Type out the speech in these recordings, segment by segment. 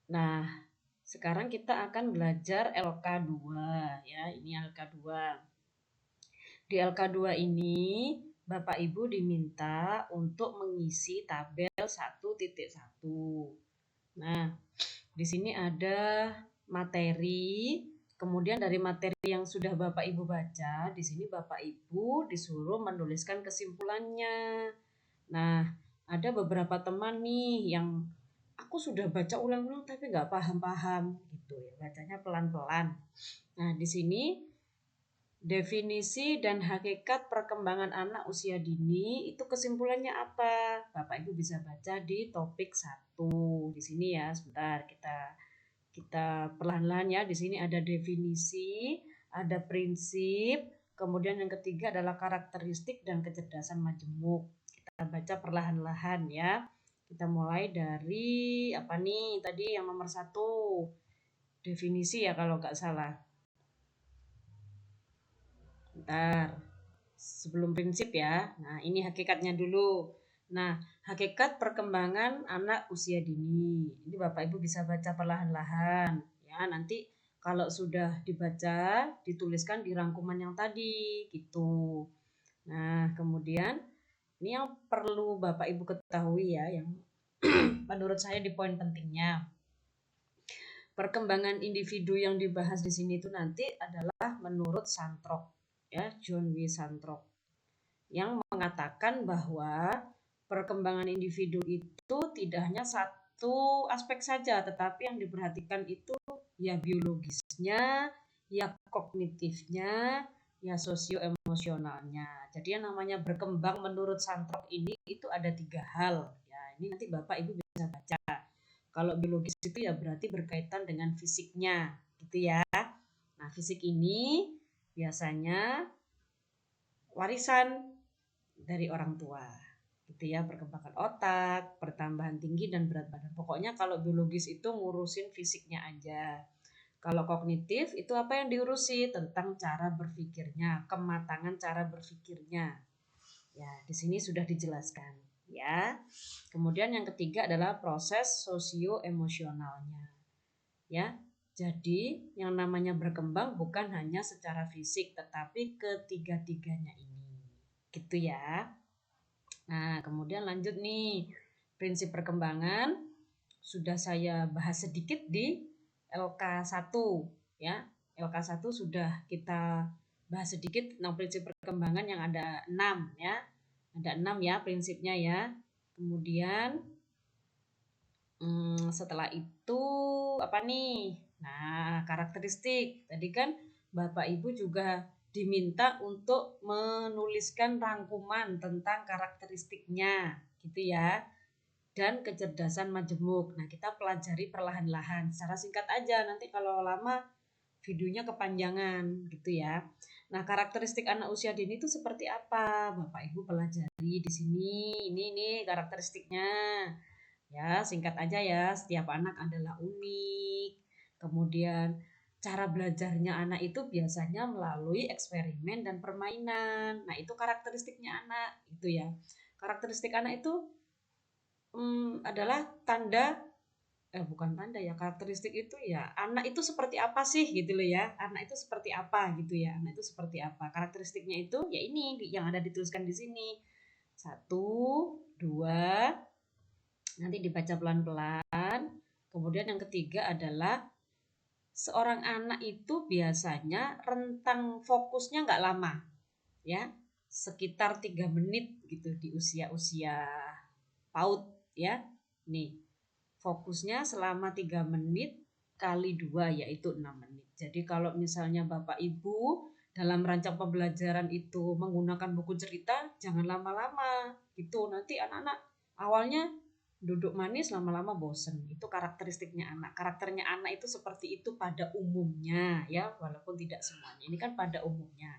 Nah, sekarang kita akan belajar LK2 ya. Ini LK2. Di LK2 ini Bapak Ibu diminta untuk mengisi tabel 1.1. Nah, di sini ada materi, kemudian dari materi yang sudah Bapak Ibu baca, di sini Bapak Ibu disuruh menuliskan kesimpulannya. Nah, ada beberapa teman nih yang aku sudah baca ulang-ulang tapi nggak paham-paham gitu ya, bacanya pelan-pelan. Nah, di sini definisi dan hakikat perkembangan anak usia dini itu kesimpulannya apa? Bapak Ibu bisa baca di topik 1. Di sini ya, sebentar kita perlahan-lahan ya. Di sini ada definisi, ada prinsip, kemudian yang ketiga adalah karakteristik dan kecerdasan majemuk. Kita baca perlahan-lahan ya. Kita mulai dari apa nih tadi yang nomor 1, definisi ya kalau nggak salah. Bentar, sebelum prinsip ya. Nah, ini hakikatnya dulu. Nah, hakikat perkembangan anak usia dini. Ini Bapak Ibu bisa baca perlahan-lahan. Ya, nanti kalau sudah dibaca, dituliskan di rangkuman yang tadi, gitu. Nah, kemudian ini yang perlu Bapak Ibu ketahui ya, yang menurut saya di poin pentingnya. Perkembangan individu yang dibahas di sini itu nanti adalah menurut Santrok, ya, John W. Santrok, yang mengatakan bahwa perkembangan individu itu tidak hanya satu aspek saja, tetapi yang diperhatikan itu ya biologisnya, ya kognitifnya, ya sosio-emosionalnya. Jadi yang namanya berkembang menurut Santrok ini itu ada 3 hal. Ya, ini nanti Bapak Ibu bisa baca. Kalau biologis itu ya berarti berkaitan dengan fisiknya, gitu ya. Nah, fisik ini biasanya warisan dari orang tua, gitu ya, perkembangan otak, pertambahan tinggi dan berat badan. Pokoknya kalau biologis itu ngurusin fisiknya aja. Kalau kognitif itu apa yang diurusi? Tentang cara berpikirnya, kematangan cara berpikirnya. Ya, di sini sudah dijelaskan, ya. Kemudian yang ketiga adalah proses sosio-emosionalnya. Ya. Jadi, yang namanya berkembang bukan hanya secara fisik, tetapi ketiga-tiganya ini. Gitu ya. Nah, kemudian lanjut nih. Prinsip perkembangan sudah saya bahas sedikit di LK1 ya. LK1 sudah kita bahas sedikit tentang prinsip perkembangan yang ada 6 ya. Ada 6 ya prinsipnya ya. Kemudian setelah itu apa nih? Nah, karakteristik. Tadi kan Bapak Ibu juga diminta untuk menuliskan rangkuman tentang karakteristiknya, gitu ya. Dan kecerdasan majemuk. Nah, kita pelajari perlahan-lahan. Secara singkat aja, nanti kalau lama videonya kepanjangan, gitu ya. Nah, karakteristik anak usia dini itu seperti apa? Bapak Ibu pelajari di sini. Ini karakteristiknya. Ya, singkat aja ya, setiap anak adalah unik. Kemudian cara belajarnya anak itu biasanya melalui eksperimen dan permainan. Nah, itu karakteristiknya anak, itu ya. Karakteristik anak itu adalah tanda bukan tanda ya, karakteristik itu ya anak itu seperti apa sih gitu loh ya. Anak itu seperti apa gitu ya. Anak itu seperti apa. Karakteristiknya itu ya ini yang ada dituliskan di sini. 1, 2, nanti dibaca pelan-pelan. Kemudian yang ketiga adalah seorang anak itu biasanya rentang fokusnya nggak lama, ya, sekitar 3 menit gitu di usia-usia PAUD ya. Nih, fokusnya selama 3 menit kali 2 yaitu 6 menit. Jadi kalau misalnya Bapak Ibu dalam rancang pembelajaran itu menggunakan buku cerita, jangan lama-lama gitu. Nanti anak-anak awalnya duduk manis lama-lama bosen. Itu karakteristiknya anak. Karakternya anak itu seperti itu pada umumnya ya, walaupun tidak semuanya. Ini kan pada umumnya.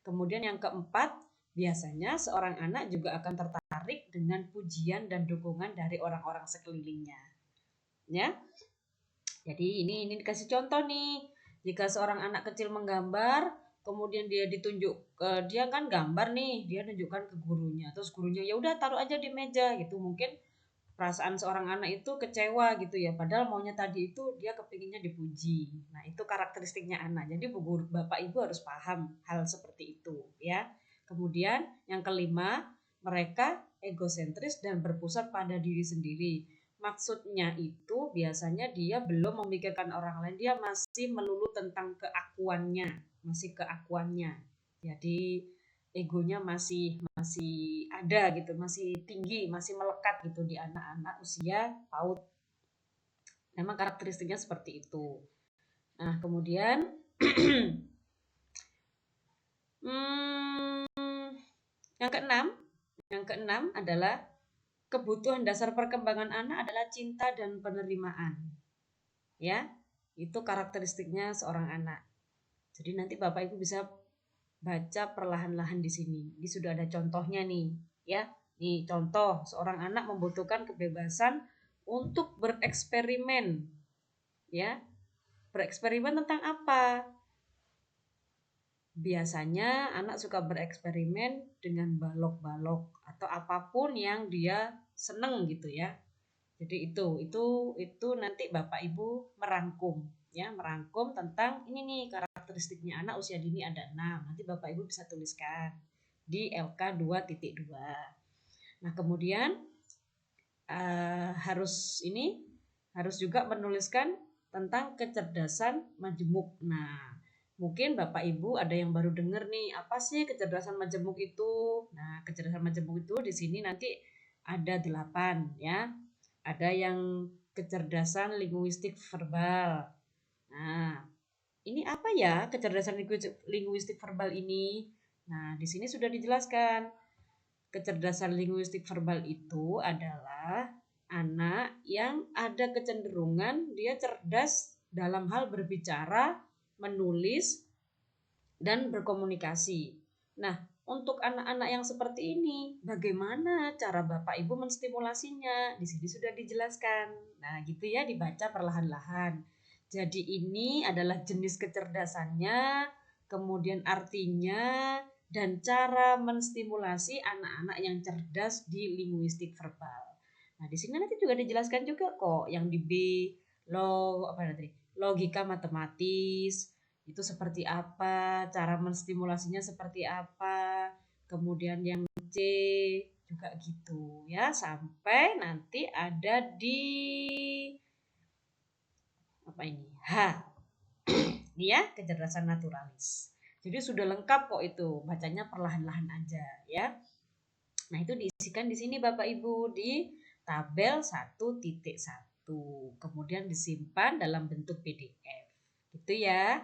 Kemudian yang keempat, biasanya seorang anak juga akan tertarik dengan pujian dan dukungan dari orang-orang sekelilingnya. Ya. Jadi ini dikasih contoh nih. Jika seorang anak kecil menggambar, kemudian dia ditunjuk dia kan gambar nih, dia tunjukkan ke gurunya. Terus gurunya ya udah taruh aja di meja gitu. Mungkin perasaan seorang anak itu kecewa gitu ya, padahal maunya tadi itu dia kepinginnya dipuji. Nah, itu karakteristiknya anak. Jadi Bapak Ibu harus paham hal seperti itu ya. Kemudian yang kelima, mereka egosentris dan berpusat pada diri sendiri. Maksudnya itu biasanya dia belum memikirkan orang lain, dia masih melulu tentang keakuannya, masih keakuannya. Jadi egonya masih masih ada gitu, masih tinggi, masih melekat gitu di anak-anak usia PAUD. Memang karakteristiknya seperti itu. Nah, kemudian yang keenam, adalah kebutuhan dasar perkembangan anak adalah cinta dan penerimaan. Ya, itu karakteristiknya seorang anak. Jadi nanti Bapak Ibu bisa baca perlahan-lahan di sini. Ini sudah ada contohnya nih, ya. Nih contoh, seorang anak membutuhkan kebebasan untuk bereksperimen, ya. Bereksperimen tentang apa? Biasanya anak suka bereksperimen dengan balok-balok atau apapun yang dia seneng gitu ya. Jadi itu nanti Bapak Ibu merangkum ya, merangkum tentang ini nih karakteristiknya anak usia dini ada 6. Nanti Bapak Ibu bisa tuliskan di LK 2.2. Nah, kemudian harus juga menuliskan tentang kecerdasan majemuk. Nah, mungkin Bapak Ibu ada yang baru dengar nih, apa sih kecerdasan majemuk itu? Nah, kecerdasan majemuk itu di sini nanti ada 8 ya. Ada yang kecerdasan linguistik verbal. Nah, ini apa ya kecerdasan linguistik verbal ini? Nah, di sini sudah dijelaskan. Kecerdasan linguistik verbal itu adalah anak yang ada kecenderungan dia cerdas dalam hal berbicara, menulis, dan berkomunikasi. Nah, untuk anak-anak yang seperti ini, bagaimana cara Bapak Ibu menstimulasinya? Di sini sudah dijelaskan. Nah, gitu ya, dibaca perlahan-lahan. Jadi ini adalah jenis kecerdasannya, kemudian artinya, dan cara menstimulasi anak-anak yang cerdas di linguistik verbal. Nah, di sini nanti juga dijelaskan juga kok yang di B, logika matematis, itu seperti apa, cara menstimulasinya seperti apa, kemudian yang C juga gitu ya, sampai nanti ada di apa ini H, ini ya kecerdasan naturalis. Jadi sudah lengkap kok itu, bacanya perlahan-lahan aja ya. Nah, itu diisikan di sini Bapak Ibu di tabel 1.1. Kemudian disimpan dalam bentuk PDF. Gitu ya.